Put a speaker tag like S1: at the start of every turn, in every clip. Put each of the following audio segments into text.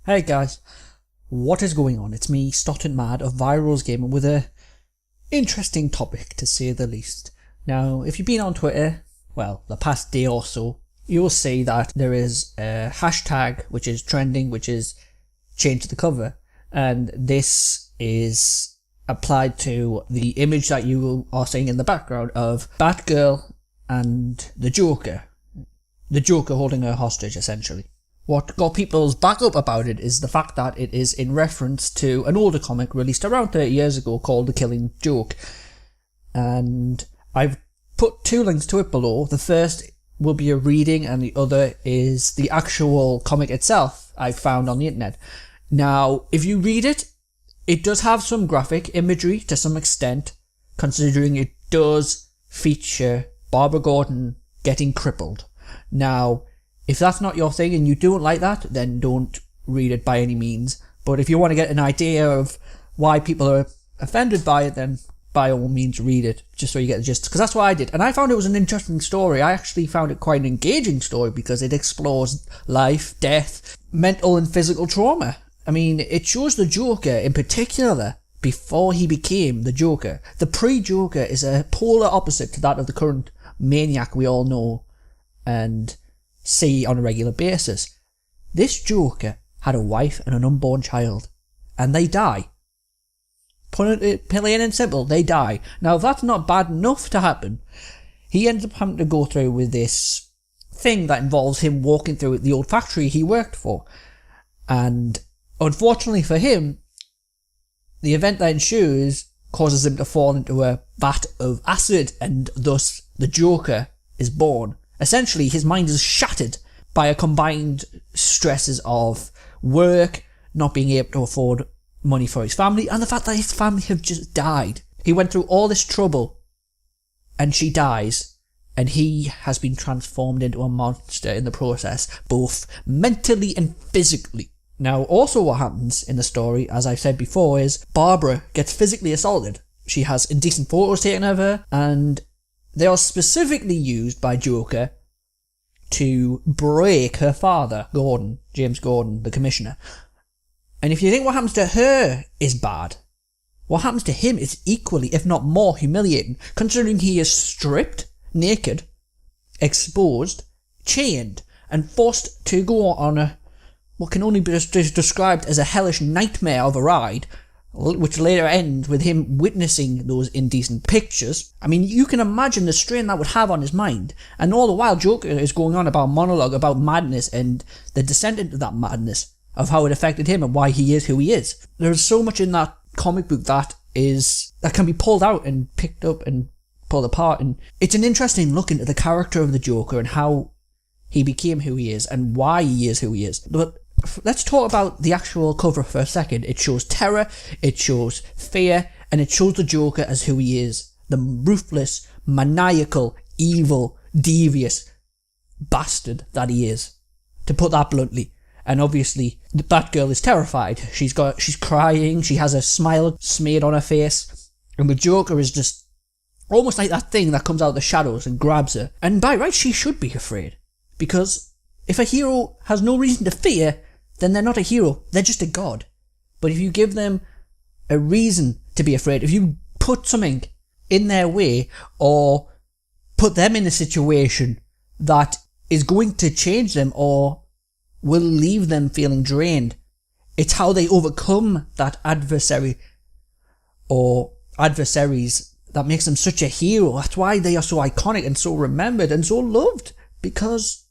S1: Hey guys, what is going on? It's me, Stottin Mad of Virals Gaming, with a interesting topic to say the least. Now, if you've been on Twitter, well, the past day or so, you'll see that there is a hashtag which is trending, which is CHANGETHECOVER, and this is applied to the image that you are seeing in the background of Batgirl and the Joker holding her hostage, essentially. What got people's back up about it is the fact that it is in reference to an older comic released around 30 years ago called The Killing Joke. And I've put two links to it below. The first will be a reading and the other is the actual comic itself I found on the internet. Now, if you read it, it does have some graphic imagery to some extent, considering it does feature Barbara Gordon getting crippled. Now, if that's not your thing and you don't like that, then don't read it by any means. But if you want to get an idea of why people are offended by it, then by all means read it, just so you get the gist. Because that's what I did. And I found it was an interesting story. I actually found it quite an engaging story because it explores life, death, mental and physical trauma. I mean, it shows the Joker in particular before he became the Joker. The pre-Joker is a polar opposite to that of the current maniac we all know and see on a regular basis. This Joker had a wife and an unborn child, and they die. Put it plain and simple, they die. Now, if that's not bad enough to happen, he ends up having to go through with this thing that involves him walking through the old factory he worked for. And unfortunately for him, the event that ensues causes him to fall into a vat of acid, and thus the Joker is born. Essentially, his mind is shattered by a combined stresses of work, not being able to afford money for his family, and the fact that his family have just died. He went through all this trouble, and she dies, and he has been transformed into a monster in the process, both mentally and physically. Now, also what happens in the story, as I've said before, is Barbara gets physically assaulted. She has indecent photos taken of her, and they are specifically used by Joker to break her father, Gordon, James Gordon, the commissioner. And if you think what happens to her is bad, what happens to him is equally, if not more, humiliating, considering he is stripped, naked, exposed, chained, and forced to go on a what can only be described as a hellish nightmare of a ride, which later ends with him witnessing those indecent pictures. I mean, you can imagine the strain that would have on his mind. And all the while, Joker is going on about monologue about madness and the descent into that madness, of how it affected him and why he is who he is. There's so much in that comic book that can be pulled out and picked up and pulled apart. And it's an interesting look into the character of the Joker and how he became who he is and why he is who he is. But let's talk about the actual cover for a second. It shows terror, it shows fear, and it shows the Joker as who he is. The ruthless, maniacal, evil, devious bastard that he is. To put that bluntly. And obviously, the Batgirl is terrified. She's crying, she has a smile smeared on her face, and the Joker is just almost like that thing that comes out of the shadows and grabs her. And by right, she should be afraid. Because if a hero has no reason to fear, then they're not a hero, they're just a god. But if you give them a reason to be afraid, if you put something in their way, or put them in a situation that is going to change them, or will leave them feeling drained, it's how they overcome that adversary, or adversaries, that makes them such a hero. That's why they are so iconic and so remembered and so loved, because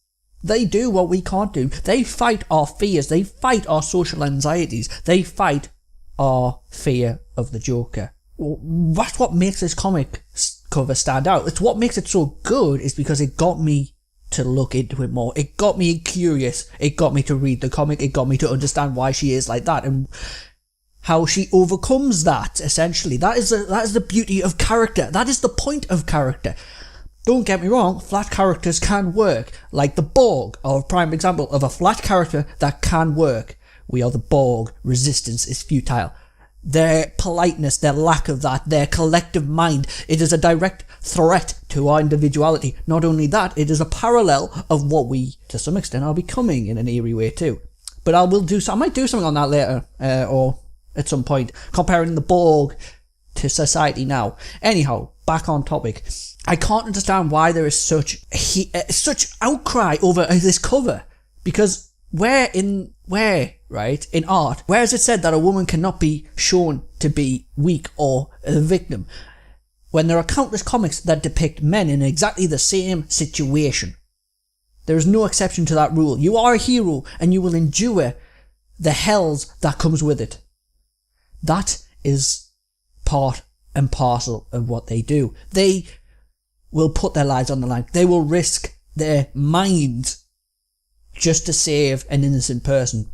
S1: they do what we can't do. They fight our fears. They fight our social anxieties. They fight our fear of the Joker. That's what makes this comic cover stand out. It's what makes it so good, is because it got me to look into it more. It got me curious. It got me to read the comic. It got me to understand why she is like that and how she overcomes that, essentially. That is the beauty of character. That is the point of character. Don't get me wrong, flat characters can work, like the Borg are a prime example of a flat character that can work. We are the Borg, resistance is futile. Their politeness, their lack of that, their collective mind, it is a direct threat to our individuality. Not only that, it is a parallel of what we, to some extent, are becoming in an eerie way too. But I might do something on that later, or at some point, comparing the Borg to society now. Anyhow, back on topic. I can't understand why there is such outcry over this cover, because where in art, where is it said that a woman cannot be shown to be weak or a victim, when there are countless comics that depict men in exactly the same situation? There is no exception to that rule. You are a hero and you will endure the hells that comes with it. That is part and parcel of what they do. They will put their lives on the line. They will risk their minds just to save an innocent person.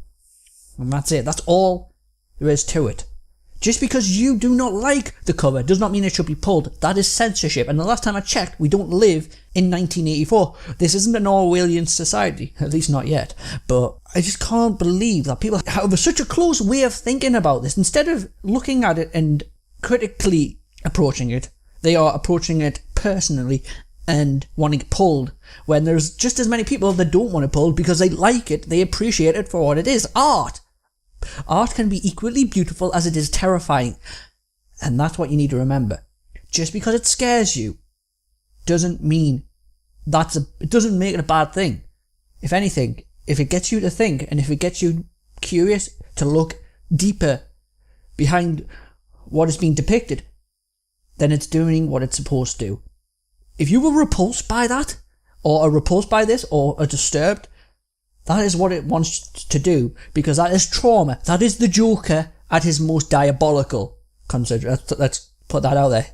S1: And that's it. That's all there is to it. Just because you do not like the cover does not mean it should be pulled. That is censorship. And the last time I checked, we don't live in 1984. This isn't an Orwellian society. At least not yet. But I just can't believe that people have such a close way of thinking about this. Instead of looking at it and critically approaching it, they are approaching it personally and wanting it pulled, when there's just as many people that don't want it pulled because they like it, they appreciate it for what it is. Art can be equally beautiful as it is terrifying, and that's what you need to remember. Just because it scares you doesn't mean it doesn't make it a bad thing. If anything, if it gets you to think, and if it gets you curious to look deeper behind what is being depicted, then it's doing what it's supposed to do. If you were repulsed by that, or are repulsed by this, or are disturbed, that is what it wants to do, because that is trauma. That is the Joker at his most diabolical. Let's put that out there.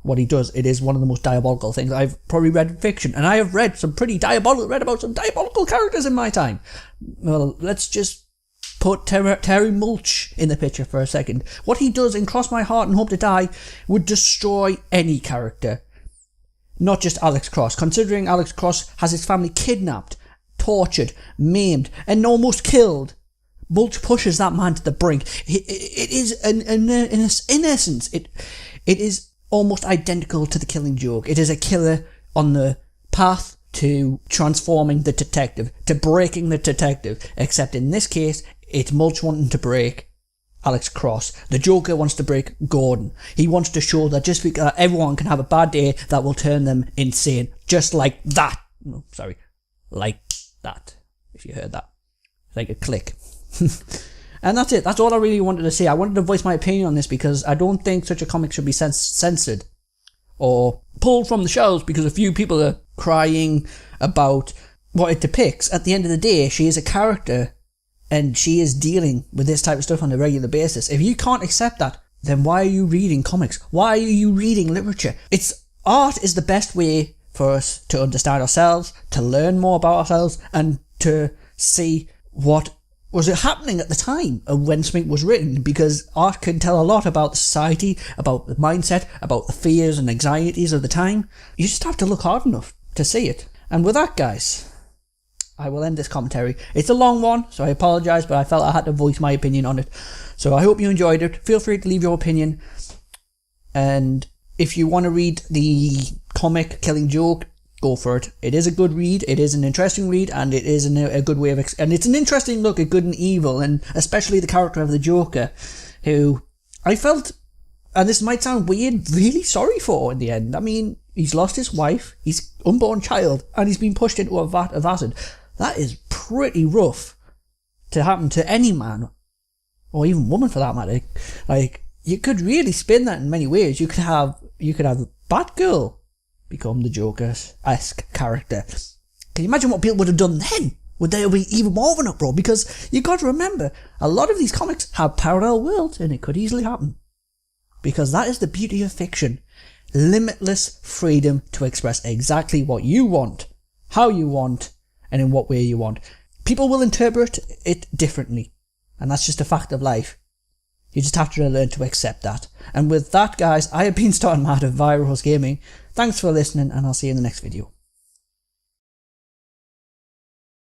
S1: What he does, it is one of the most diabolical things I've probably read in fiction, and I have read about some diabolical characters in my time. Well, let's just put Terry Mulch in the picture for a second. What he does in Cross My Heart and Hope to Die would destroy any character. Not just Alex Cross, considering Alex Cross has his family kidnapped, tortured, maimed, and almost killed. Mulch pushes that man to the brink. It is, in essence, it is almost identical to the Killing Joke. It is a killer on the path to transforming the detective, to breaking the detective, except in this case, it's Mulch wanting to break Alex Cross. The Joker wants to break Gordon. He wants to show that just because everyone can have a bad day, that will turn them insane. Just like that. No, sorry. Like that. If you heard that. Like a click. And that's it. That's all I really wanted to say. I wanted to voice my opinion on this because I don't think such a comic should be censored or pulled from the shelves because a few people are crying about what it depicts. At the end of the day, she is a character and she is dealing with this type of stuff on a regular basis. If you can't accept that, then why are you reading comics? Why are you reading literature? Art is the best way for us to understand ourselves, to learn more about ourselves, and to see what was happening at the time of when something was written, because art can tell a lot about the society, about the mindset, about the fears and anxieties of the time. You just have to look hard enough to see it. And with that, guys, I will end this commentary. It's a long one, so I apologise, but I felt I had to voice my opinion on it. So I hope you enjoyed it. Feel free to leave your opinion. And if you want to read the comic Killing Joke, go for it. It is a good read, it is an interesting read, and it is a good way of... and it's an interesting look at good and evil, and especially the character of the Joker, who I felt, and this might sound weird, really sorry for in the end. I mean, he's lost his wife, his unborn child, and he's been pushed into a vat of acid. That is pretty rough to happen to any man, or even woman for that matter. Like, you could really spin that in many ways. You could have Batgirl become the Joker-esque character. Can you imagine what people would have done then? Would there be even more of an uproar? Because you got to remember, a lot of these comics have parallel worlds, and it could easily happen. Because that is the beauty of fiction. Limitless freedom to express exactly what you want, how you want, and in what way you want. People will interpret it differently, and that's just a fact of life. You just have to learn to accept that. And with that, guys, I have been Starting Mad of Virus Gaming. Thanks for listening, and I'll see you in the next video.